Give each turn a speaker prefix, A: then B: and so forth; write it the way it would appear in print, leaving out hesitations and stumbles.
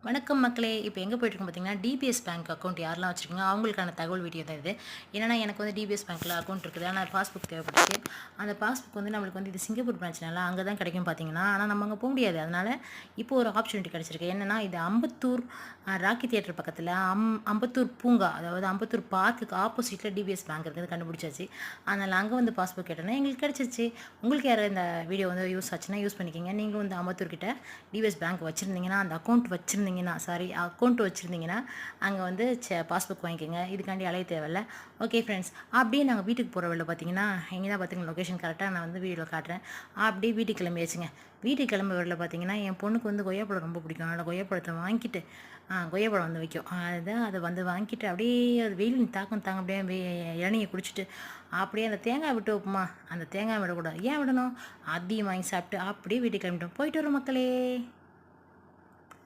A: வணக்கம் மக்களே! இப்போ எங்கே போயிட்டுருக்கோம் பார்த்தீங்கன்னா, டிபிஎஸ் பேங்க் அக்கவுண்ட் யாரெல்லாம் வச்சிருக்கீங்க, அவங்களுக்கான தகவல் வீடியோ தான் இது. என்னன்னா, எனக்கு வந்து டிபிஎஸ் பேங்க்ல அக்கவுண்ட் இருக்குது. ஆனா பாஸ்புக் தேவைப்பட்டுச்சு. அந்த பாஸ்புக் வந்து நம்மளுக்கு வந்து இது சிங்கப்பூர் பிரான்ச்னால அங்க தான் கிடைக்கும் பார்த்தீங்கன்னா, ஆனா நம்ம அங்க போ முடியாது. அதனால இப்போ ஒரு ஆப்பர்ச்சுனிட்டி கிடைச்சிருக்கு. என்னன்னா, இது அம்பத்தூர் ராக்கி தியேட்டர் பக்கத்தில அம்பத்தூர் பூங்கா, அதாவது அம்பத்தூர் பார்க்குக்கு ஆப்போசிட்ல டிபிஎஸ் பேங்க் இருக்குது கண்டுபிடிச்சாச்சு. அதனால அங்க வந்து பாஸ்புக் கேட்டோனே எங்களுக்கு கிடைச்சிருச்சு. உங்களுக்கு யாராவது இந்த வீடியோ வந்து யூஸ் ஆச்சுன்னா யூஸ் பண்ணிக்கங்க. நீங்களும் வந்து அம்பத்தூர் கிட்ட டிபிஎஸ் பேங்க் வச்சிருந்தீங்கன்னா, அந்த அக்கவுண்ட் வச்சிருந்தீங்கன்னா அங்கே வந்து பாஸ்புக் வாங்கிக்கோங்க. இதுக்காண்டி அலைய தேவையில்ல. ஓகே ஃப்ரெண்ட்ஸ், அப்படியே நாங்கள் வீட்டுக்கு போகிற வழியில் பார்த்தீங்கன்னா, எங்கே தான் பார்த்தீங்கன்னா லொக்கேஷன் கரெக்டாக நான் வந்து வீடியோவில் காட்டுறேன். அப்படியே வீட்டுக்கு கிளம்பியாச்சுங்க. வீட்டுக்கு கிளம்ப வழியில் பார்த்தீங்கன்னா, என் பொண்ணுக்கு வந்து கொய்யாப்பழம் ரொம்ப பிடிக்கும். அதனால் கொய்யாப்பழத்தை வாங்கிட்டு கொய்யாப்பழம் வந்து வைக்கும். அதை வந்து வாங்கிட்டு அப்படியே அது வெயிலின் தாக்கம் தாங்க அப்படியே இளநியை குடிச்சிட்டு அப்படியே அந்த தேங்காய் விட்டு வைப்போமா, அந்த தேங்காய் விடக்கூடாது. ஏன் விடணும்? அதையும் வாங்கி சாப்பிட்டு அப்படியே வீட்டுக்கு கிளம்பிட்டோம். போயிட்டு வரோம் மக்களே.